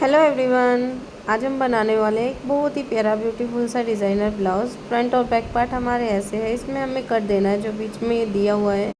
Hello everyone. आज हम बनाने वाले हैं एक बहुत ही प्यारा ब्यूटीफुल सा डिज़ाइनर ब्लाउज। फ्रंट और बैक पार्ट हमारे ऐसे है, इसमें हमें कट देना है जो बीच में ये दिया हुआ है।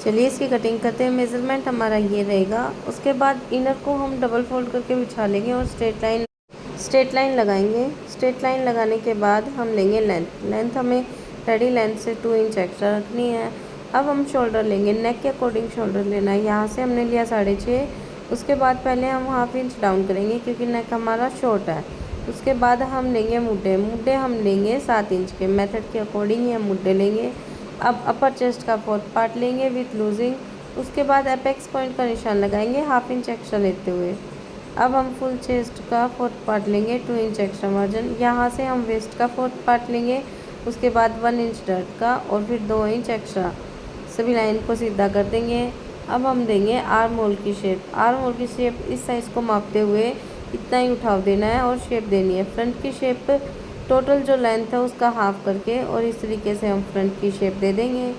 चलिए इसकी कटिंग करते हैं। मेज़रमेंट हमारा ये रहेगा। उसके बाद इनर को हम डबल फोल्ड करके बिछा लेंगे और स्ट्रेट लाइन लगाएंगे। स्ट्रेट लाइन लगाने के बाद हम लेंगे लेंथ हमें रेडी लेंथ से 2 इंच एक्स्ट्रा रखनी है। अब हम शोल्डर लेंगे, नेक के अकॉर्डिंग शोल्डर लेना है। यहाँ से हमने लिया 6.5। उसके बाद पहले हम हाफ इंच डाउन करेंगे क्योंकि नेक हमारा शॉर्ट है। उसके बाद हम लेंगे मुड्ढे हम लेंगे 7 इंच के। मेथड के अकॉर्डिंग ही हम मुड्ढे लेंगे। अब अपर चेस्ट का 4th पार्ट लेंगे विथ लूजिंग। उसके बाद एपेक्स पॉइंट का निशान लगाएंगे हाफ इंच एक्स्ट्रा लेते हुए। अब हम फुल चेस्ट का 4th पार्ट लेंगे 2 इंच एक्स्ट्रा मार्जिन। यहाँ से हम वेस्ट का 4th पार्ट लेंगे। उसके बाद 1 इंच डर्ट का और फिर 2 इंच एक्स्ट्रा। सभी लाइन को सीधा कर देंगे। अब हम देंगे आर्म होल की शेप। आर्म होल की शेप इस साइज़ को मापते हुए इतना ही उठाव देना है और शेप देनी है। फ्रंट की शेप टोटल जो लेंथ है उसका हाफ करके और इस तरीके से हम फ्रंट की शेप दे देंगे।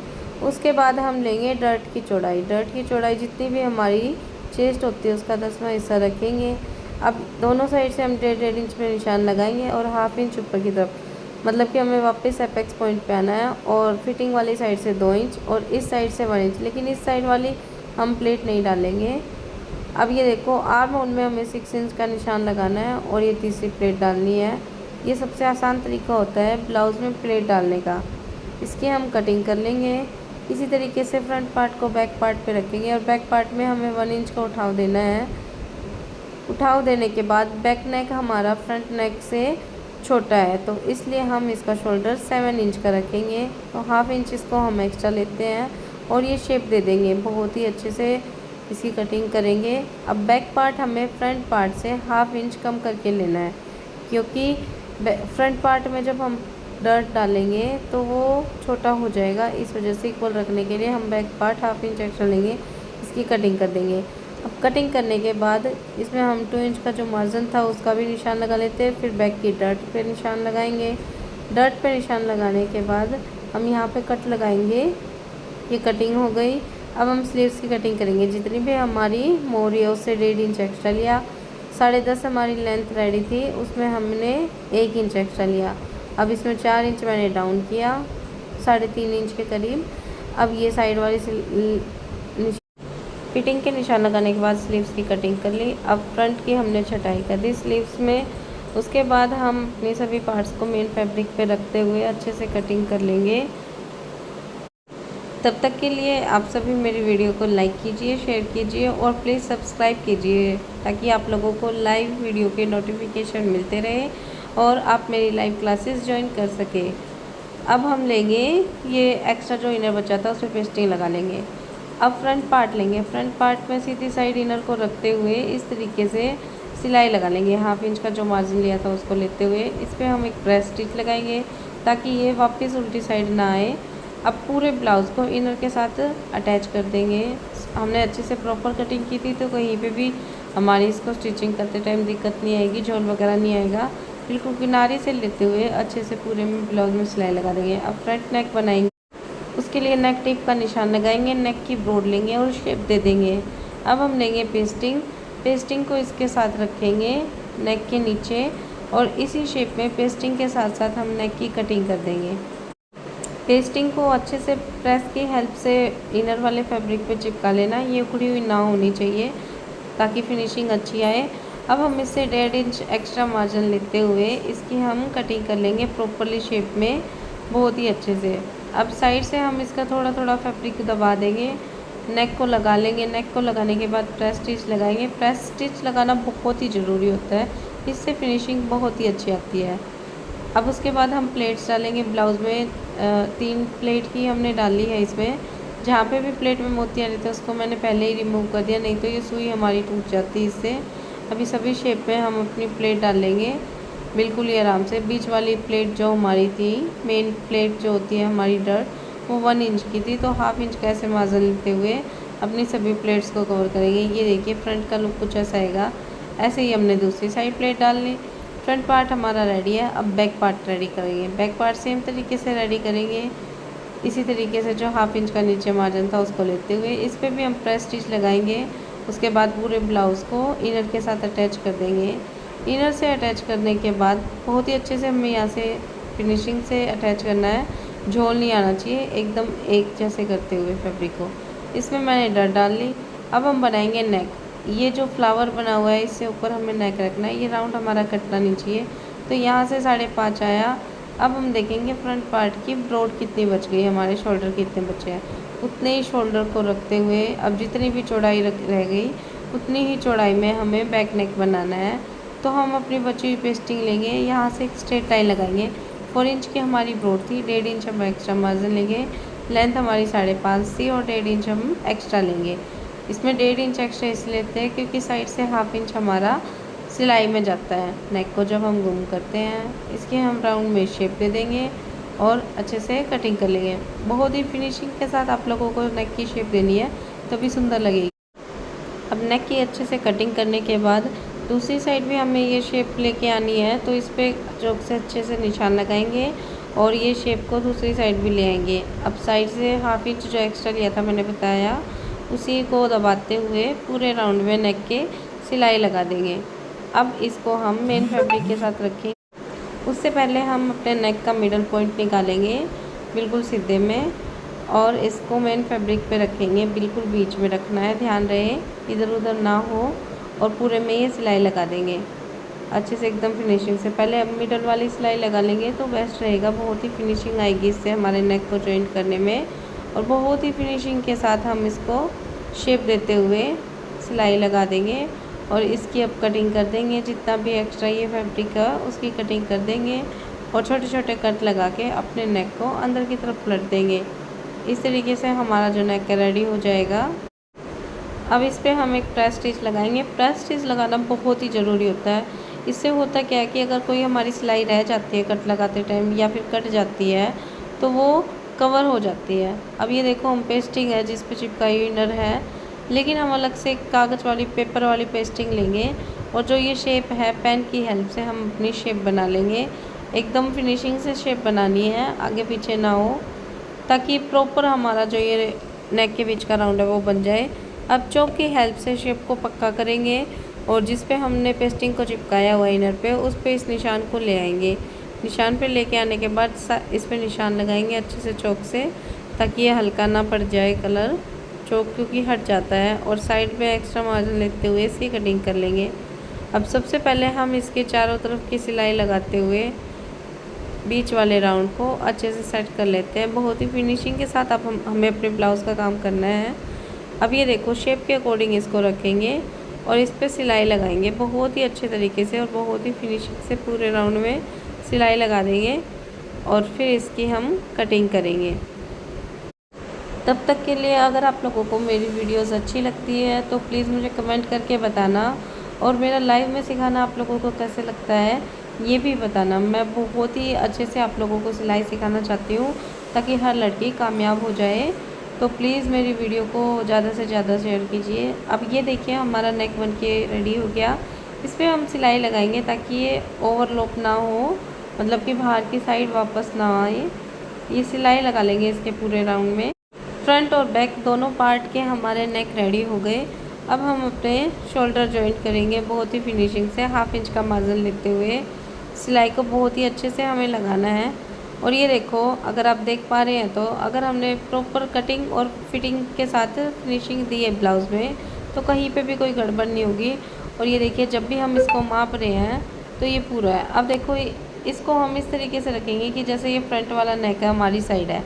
उसके बाद हम लेंगे डर्ट की चौड़ाई। डर्ट की चौड़ाई जितनी भी हमारी चेस्ट होती है उसका 10वां हिस्सा रखेंगे। अब दोनों साइड से हम 1.5 इंच में निशान लगाएंगे और हाफ इंच ऊपर की तरफ, मतलब कि हमें वापस एपेक्स पॉइंट पे आना है। और फिटिंग वाली साइड से 2 इंच और इस साइड से 1 इंच, लेकिन इस साइड वाली हम प्लेट नहीं डालेंगे। अब ये देखो आर्म होल में हमें 6 इंच का निशान लगाना है और ये तीसरी प्लेट डालनी है। ये सबसे आसान तरीका होता है ब्लाउज़ में प्लेट डालने का। इसकी हम कटिंग कर लेंगे। इसी तरीके से फ्रंट पार्ट को बैक पार्ट पे रखेंगे और बैक पार्ट में हमें 1 इंच का उठाव देना है। उठाव देने के बाद बैक नेक हमारा फ्रंट नेक से छोटा है तो इसलिए हम इसका शोल्डर 7 इंच का रखेंगे। तो हाफ इंच इसको हम एक्स्ट्रा लेते हैं और ये शेप दे देंगे। बहुत ही अच्छे से इसकी कटिंग करेंगे। अब बैक पार्ट हमें फ्रंट पार्ट से हाफ इंच कम करके लेना है क्योंकि फ्रंट पार्ट में जब हम डर्ट डालेंगे तो वो छोटा हो जाएगा। इस वजह से इक्वल रखने के लिए हम back part half inch extra लेंगे। इसकी कटिंग कर देंगे। अब कटिंग करने के बाद इसमें हम 2 इंच का जो मार्जिन था उसका भी निशान लगा लेते हैं। फिर बैक की डर्ट पे निशान लगाएंगे। डर्ट पे निशान लगाने के बाद हम यहाँ पे कट लगाएंगे। ये कटिंग हो गई। अब हम स्लीव्स की कटिंग करेंगे। जितनी भी हमारी मोरी है उससे 1.5 इंच एक्स्ट्रा लिया। 10.5 हमारी लेंथ रेडी थी, उसमें हमने 1 इंच एक्स्ट्रा लिया। अब इसमें 4 इंच मैंने डाउन किया, 3.5 इंच के करीब। अब ये साइड वाली फिटिंग के निशान लगाने के बाद स्लीव्स की कटिंग कर ली। अब फ्रंट की हमने छटाई कर दी स्लीव्स में। उसके बाद हम अपने सभी पार्ट्स को मेन फैब्रिक पे रखते हुए अच्छे से कटिंग कर लेंगे। तब तक के लिए आप सभी मेरी वीडियो को लाइक कीजिए, शेयर कीजिए और प्लीज़ सब्सक्राइब कीजिए ताकि आप लोगों को लाइव वीडियो के नोटिफिकेशन मिलते रहे और आप मेरी लाइव क्लासेस ज्वाइन कर सके। अब हम लेंगे ये एक्स्ट्रा जो इनर बचा था उसमें पेस्टिंग लगा लेंगे। अब फ्रंट पार्ट लेंगे। फ्रंट पार्ट में सीधी साइड इनर को रखते हुए इस तरीके से सिलाई लगा लेंगे। हाफ इंच का जो मार्जिन लिया था उसको लेते हुए इस पर हम एक प्रेस स्टिच लगाएंगे ताकि ये वापस उल्टी साइड ना आए। अब पूरे ब्लाउज़ को इनर के साथ अटैच कर देंगे। हमने अच्छे से प्रॉपर कटिंग की थी तो कहीं पे भी हमारी इसको स्टिचिंग करते टाइम दिक्कत नहीं आएगी, झोल वगैरह नहीं आएगा। बिल्कुल किनारे से लेते हुए अच्छे से पूरे में ब्लाउज में सिलाई लगा देंगे। अब फ्रंट नेक बनाएंगे, उसके लिए नेक टिप का निशान लगाएंगे, नेक की ब्रॉड लेंगे और शेप दे देंगे। अब हम लेंगे पेस्टिंग को इसके साथ रखेंगे नेक के नीचे और इसी शेप में पेस्टिंग के साथ साथ हम नेक की कटिंग कर देंगे। पेस्टिंग को अच्छे से प्रेस की हेल्प से इनर वाले फैब्रिक पे चिपका लेना। ये उखड़ी हुई ना होनी चाहिए ताकि फिनिशिंग अच्छी आए। अब हम इससे 1.5 इंच एक्स्ट्रा मार्जिन लेते हुए इसकी हम कटिंग कर लेंगे प्रॉपरली शेप में, बहुत ही अच्छे से। अब साइड से हम इसका थोड़ा थोड़ा फैब्रिक दबा देंगे, नेक को लगा लेंगे। नेक को लगाने के बाद प्रेस स्टिच लगाएंगे। प्रेस स्टिच लगाना बहुत ही ज़रूरी होता है, इससे फिनिशिंग बहुत ही अच्छी आती है। अब उसके बाद हम प्लेट्स डालेंगे ब्लाउज़ में। 3 प्लेट ही हमने डाली है इसमें। जहाँ पे भी प्लेट में मोती आ रहे थे उसको मैंने पहले ही रिमूव कर दिया, नहीं तो ये सुई हमारी टूट जाती है इससे। अभी सभी शेप में हम अपनी प्लेट डालेंगे बिल्कुल ही आराम से। बीच वाली प्लेट जो हमारी थी, मेन प्लेट जो होती है हमारी डर्ट, वो 1 इंच की थी तो हाफ इंच का ऐसे मार्जिन लेते हुए अपनी सभी प्लेट्स को कवर करेंगे। ये देखिए फ्रंट का लुक कुछ ऐसा आएगा। ऐसे ही हमने दूसरी साइड प्लेट डाल ली। फ्रंट पार्ट हमारा रेडी है। अब बैक पार्ट रेडी करेंगे। बैक पार्ट सेम तरीके से रेडी करेंगे। इसी तरीके से जो हाफ इंच का नीचे मार्जिन था उसको लेते हुए इस पर भी हम प्रेस स्टिच लगाएंगे उसके बाद पूरे ब्लाउज़ को इनर के साथ अटैच कर देंगे। इनर से अटैच करने के बाद बहुत ही अच्छे से हमें यहाँ से फिनिशिंग से अटैच करना है, झोल नहीं आना चाहिए, एकदम एक जैसे करते हुए फैब्रिक को। इसमें मैंने डर डाल ली। अब हम बनाएंगे नेक। ये जो फ्लावर बना हुआ है इससे ऊपर हमें नेक रखना है, ये राउंड हमारा कटना नहीं चाहिए। तो यहाँ से 5.5 आया। अब हम देखेंगे फ्रंट पार्ट की ब्रॉड कितनी बच गई, हमारे शोल्डर कितने बचे हैं। उतने ही शोल्डर को रखते हुए अब जितनी भी चौड़ाई रह गई उतनी ही चौड़ाई में हमें बैक नेक बनाना है। तो हम अपनी बची हुई पेस्टिंग लेंगे, यहाँ से एक स्ट्रेट लाइन लगाएंगे। 4 इंच की हमारी ब्रॉड थी, 1.5 इंच हम एक्स्ट्रा मार्जिन लेंगे। लेंथ हमारी 5.5 थी और 1.5 इंच हम एक्स्ट्रा लेंगे। इसमें 1.5 इंच एक्स्ट्रा इसलिए लेते हैं क्योंकि साइड से 1/2 इंच हमारा सिलाई में जाता है नेक को जब हम गुम करते हैं। इसकी हम राउंड में शेप दे देंगे और अच्छे से कटिंग कर लेंगे। बहुत ही फिनिशिंग के साथ आप लोगों को नेक की शेप देनी है, तभी सुंदर लगेगी। अब नेक की अच्छे से कटिंग करने के बाद दूसरी साइड भी हमें ये शेप लेके आनी है, तो इस पर चौक से अच्छे से निशान लगाएंगे और ये शेप को दूसरी साइड भी ले आएंगे। अब साइड से 1/2 इंच जो एक्स्ट्रा लिया था मैंने बताया, उसी को दबाते हुए पूरे राउंड में नेक के सिलाई लगा देंगे। अब इसको हम मेन फैब्रिक के साथ रखेंगे। उससे पहले हम अपने नेक का मिडल पॉइंट निकालेंगे बिल्कुल सीधे में और इसको मेन फैब्रिक पे रखेंगे। बिल्कुल बीच में रखना है, ध्यान रहे इधर उधर ना हो, और पूरे में ये सिलाई लगा देंगे अच्छे से एकदम फिनिशिंग से। पहले अब मिडल वाली सिलाई लगा लेंगे तो बेस्ट रहेगा, बहुत ही फिनिशिंग आएगी इससे हमारे नेक को जॉइंट करने में। और बहुत ही फिनिशिंग के साथ हम इसको शेप देते हुए सिलाई लगा देंगे और इसकी अब कटिंग कर देंगे। जितना भी एक्स्ट्रा ये फैब्रिक है उसकी कटिंग कर देंगे और छोटे छोटे कट लगा के अपने नेक को अंदर की तरफ पलट देंगे। इस तरीके से हमारा जो नेक रेडी हो जाएगा। अब इस पर हम एक प्रेस स्टिच लगाएंगे। प्रेस स्टिच लगाना बहुत ही ज़रूरी होता है। इससे होता क्या है कि अगर कोई हमारी सिलाई रह जाती है कट लगाते टाइम या फिर कट जाती है तो वो कवर हो जाती है। अब ये देखो हम पेस्टिंग है जिस पे चिपकाई हुई इनर है, लेकिन हम अलग से कागज़ वाली पेपर वाली पेस्टिंग लेंगे और जो ये शेप है पेन की हेल्प से हम अपनी शेप बना लेंगे। एकदम फिनिशिंग से शेप बनानी है, आगे पीछे ना हो, ताकि प्रॉपर हमारा जो ये नेक के बीच का राउंड है वो बन जाए। अब चौक की हेल्प से शेप को पक्का करेंगे और जिस पे हमने पेस्टिंग को चिपकाया हुआ इनर पे उस पे इस निशान को ले आएंगे। निशान पे लेके आने के बाद इस पे निशान लगाएंगे अच्छे से चौक से, ताकि ये हल्का ना पड़ जाए कलर, चौक क्योंकि हट जाता है। और साइड पे एक्स्ट्रा मार्जिन लेते हुए इसकी कटिंग कर लेंगे। अब सबसे पहले हम इसके चारों तरफ की सिलाई लगाते हुए बीच वाले राउंड को अच्छे से सेट कर लेते हैं। बहुत ही फिनिशिंग के साथ अब हमें अपने ब्लाउज़ का काम करना है। अब ये देखो शेप के अकॉर्डिंग इसको रखेंगे और इस पर सिलाई लगाएंगे बहुत ही अच्छे तरीके से और बहुत ही फिनिशिंग से पूरे राउंड में सिलाई लगा देंगे और फिर इसकी हम कटिंग करेंगे। तब तक के लिए अगर आप लोगों को मेरी वीडियोस अच्छी लगती है तो प्लीज़ मुझे कमेंट करके बताना, और मेरा लाइव में सिखाना आप लोगों को कैसे लगता है ये भी बताना। मैं बहुत ही अच्छे से आप लोगों को सिलाई सिखाना चाहती हूँ ताकि हर लड़की कामयाब हो जाए। तो प्लीज़ मेरी वीडियो को ज़्यादा से ज़्यादा शेयर कीजिए। अब ये देखिए हमारा नेक बन के रेडी हो गया। इस पर हम सिलाई लगाएंगे ताकि ये ओवरलैप ना हो, मतलब कि बाहर की साइड वापस ना आए। ये सिलाई लगा लेंगे इसके पूरे राउंड में। फ्रंट और बैक दोनों पार्ट के हमारे नेक रेडी हो गए। अब हम अपने शोल्डर जॉइंट करेंगे बहुत ही फिनिशिंग से। 1/2 इंच का मार्जिन लेते हुए सिलाई को बहुत ही अच्छे से हमें लगाना है। और ये देखो अगर आप देख पा रहे हैं तो अगर हमने प्रॉपर कटिंग और फिटिंग के साथ फिनिशिंग दी है ब्लाउज़ में तो कहीं पे भी कोई गड़बड़ नहीं होगी। और ये देखिए जब भी हम इसको माप रहे हैं तो ये पूरा है। अब देखो इसको हम इस तरीके से रखेंगे कि जैसे ये फ्रंट वाला नेक है हमारी साइड है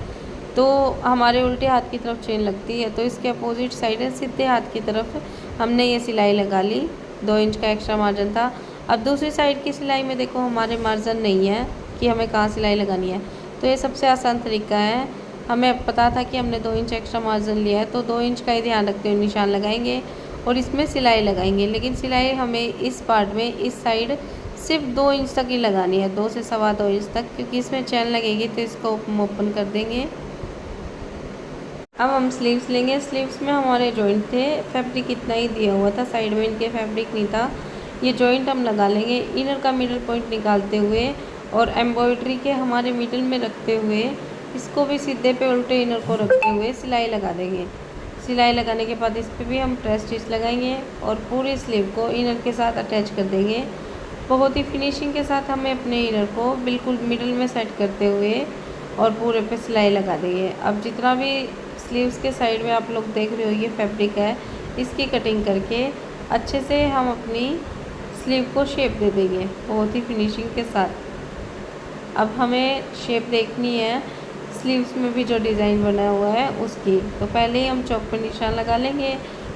तो हमारे उल्टे हाथ की तरफ चेन लगती है, तो इसके अपोजिट साइड है सीधे हाथ की तरफ हमने ये सिलाई लगा ली। 2 इंच का एक्स्ट्रा मार्जिन था। अब दूसरी साइड की सिलाई में देखो हमारे मार्जिन नहीं है कि हमें कहाँ सिलाई लगानी है, तो ये सबसे आसान तरीका है। हमें पता था कि हमने 2 इंच एक्स्ट्रा मार्जिन लिया है तो 2 इंच का ही ध्यान रखते हुए निशान लगाएंगे और इसमें सिलाई लगाएंगे। लेकिन सिलाई हमें इस पार्ट में इस साइड सिर्फ 2 इंच तक ही लगानी है, 2 से 2.25 इंच तक, क्योंकि इसमें चैन लगेगी तो इसको ओपन कर देंगे। अब हम स्लीव्स लेंगे। स्लीव्स में हमारे जॉइंट थे, फैब्रिक इतना ही दिया हुआ था, साइड में इनके फैब्रिक नहीं था। ये जॉइंट हम लगा लेंगे इनर का मिडल पॉइंट निकालते हुए और एम्ब्रॉयडरी के हमारे मिडल में रखते हुए इसको भी सीधे पे उल्टे इनर को रखते हुए सिलाई लगा देंगे। सिलाई लगाने के बाद इस पर भी हम प्रेस स्टिच लगाएंगे और पूरी स्लीव को इनर के साथ अटैच कर देंगे। बहुत ही फिनिशिंग के साथ हमें अपने इनर को बिल्कुल मिडल में सेट करते हुए और पूरे पे सिलाई लगा देंगे। अब जितना भी स्लीव्स के साइड में आप लोग देख रहे हो ये फैब्रिक है, इसकी कटिंग करके अच्छे से हम अपनी स्लीव को शेप दे देंगे बहुत ही फिनिशिंग के साथ। अब हमें शेप देखनी है स्लीव्स में भी जो डिज़ाइन बना हुआ है उसकी। तो पहले ही हम चौक पर निशान लगा लेंगे,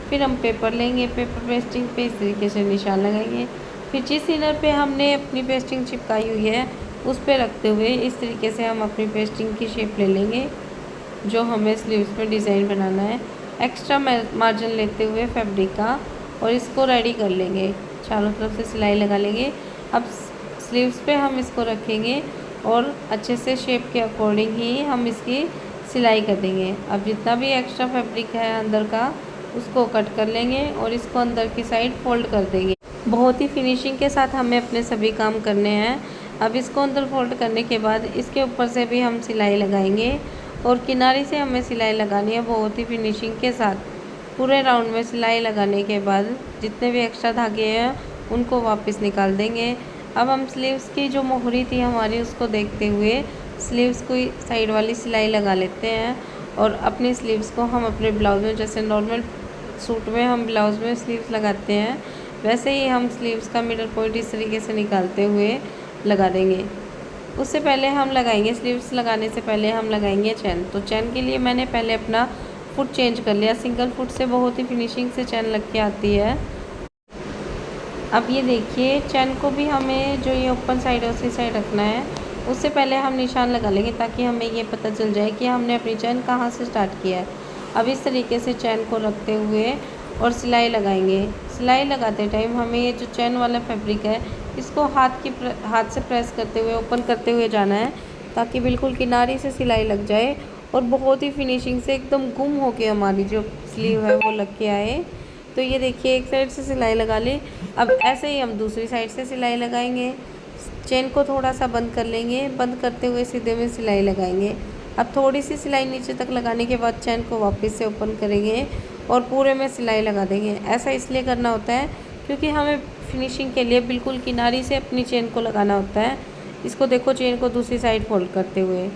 फिर हम पेपर लेंगे, पेपर पेस्टिंग पे इस तरीके से निशान लगाएंगे। फिर जिस इनर पे हमने अपनी पेस्टिंग चिपकाई हुई है उस पे रखते हुए इस तरीके से हम अपनी पेस्टिंग की शेप ले लेंगे जो हमें स्लीव्स में डिज़ाइन बनाना है। एक्स्ट्रा मार्जिन लेते हुए फैब्रिक का और इसको रेडी कर लेंगे, चारों तरफ से सिलाई लगा लेंगे। अब स्लीव्स पे हम इसको रखेंगे और अच्छे से शेप के अकॉर्डिंग ही हम इसकी सिलाई कर देंगे। अब जितना भी एक्स्ट्रा फैब्रिक है अंदर का उसको कट कर लेंगे और इसको अंदर की साइड फोल्ड कर देंगे। बहुत ही फिनिशिंग के साथ हमें अपने सभी काम करने हैं। अब इसको अंदर फोल्ड करने के बाद इसके ऊपर से भी हम सिलाई लगाएंगे और किनारे से हमें सिलाई लगानी है बहुत ही फिनिशिंग के साथ। पूरे राउंड में सिलाई लगाने के बाद जितने भी एक्स्ट्रा धागे हैं उनको वापस निकाल देंगे। अब हम स्लीव्स की जो मोहरी थी हमारी उसको देखते हुए स्लीव्स को साइड वाली सिलाई लगा लेते हैं और अपनी स्लीव्स को हम अपने ब्लाउज में, जैसे नॉर्मल सूट में हम ब्लाउज में स्लीव्स लगाते हैं वैसे ही हम स्लीव्स का मिडल पॉइंट इस तरीके से निकालते हुए लगा देंगे। उससे पहले हम लगाएंगे, स्लीव्स लगाने से पहले हम लगाएंगे चैन। तो चैन के लिए मैंने पहले अपना फुट चेंज कर लिया। सिंगल फुट से बहुत ही फिनिशिंग से चैन लग के आती है। अब ये देखिए चैन को भी हमें जो ये ओपन साइड है उसी साइड रखना है। उससे पहले हम निशान लगा लेंगे ताकि हमें ये पता चल जाए कि हमने अपनी चैन कहाँ से स्टार्ट किया है। अब इस तरीके से चैन को रखते हुए और सिलाई लगाएंगे। सिलाई लगाते टाइम हमें ये जो चैन वाला फैब्रिक है इसको हाथ से प्रेस करते हुए ओपन करते हुए जाना है ताकि बिल्कुल किनारे से सिलाई लग जाए और बहुत ही फिनिशिंग से एकदम गुम होके हमारी जो स्लीव है वो लग के आए। तो ये देखिए एक साइड से सिलाई लगा ली। अब ऐसे ही हम दूसरी साइड से सिलाई लगाएंगे। चेन को थोड़ा सा बंद कर लेंगे, बंद करते हुए सीधे में सिलाई लगाएंगे। अब थोड़ी सी सिलाई नीचे तक लगाने के बाद चैन को वापस से ओपन करेंगे और पूरे में सिलाई लगा देंगे। ऐसा इसलिए करना होता है क्योंकि हमें फिनिशिंग के लिए बिल्कुल किनारी से अपनी चेन को लगाना होता है। इसको देखो चेन को दूसरी साइड फोल्ड करते हुए,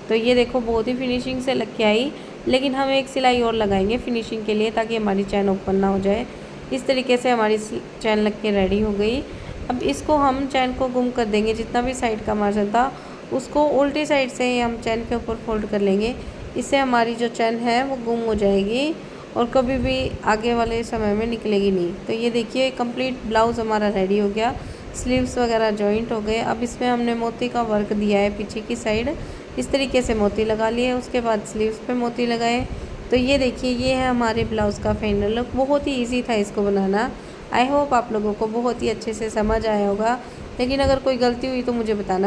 तो ये देखो बहुत ही फिनिशिंग से लग के आई। लेकिन हम एक सिलाई और लगाएंगे फिनिशिंग के लिए ताकि हमारी चैन ओपन ना हो जाए। इस तरीके से हमारी चैन लग के रेडी हो गई। अब इसको हम चैन को गुम कर देंगे, जितना भी साइड का मार्जिन था उसको उल्टी साइड से ही हम चैन के ऊपर फोल्ड कर लेंगे। इससे हमारी जो चैन है वो गुम हो जाएगी और कभी भी आगे वाले समय में निकलेगी नहीं। तो ये देखिए कंप्लीट ब्लाउज़ हमारा रेडी हो गया। स्लीव्स वगैरह जॉइंट हो गए। अब इसमें हमने मोती का वर्क दिया है पीछे की साइड, इस तरीके से मोती लगा लिए। उसके बाद स्लीव्स पे मोती लगाए। तो ये देखिए ये है हमारे ब्लाउज़ का फाइनल लुक। बहुत ही इजी था इसको बनाना। आई होप आप लोगों को बहुत ही अच्छे से समझ आया होगा। लेकिन अगर कोई गलती हुई तो मुझे बताना।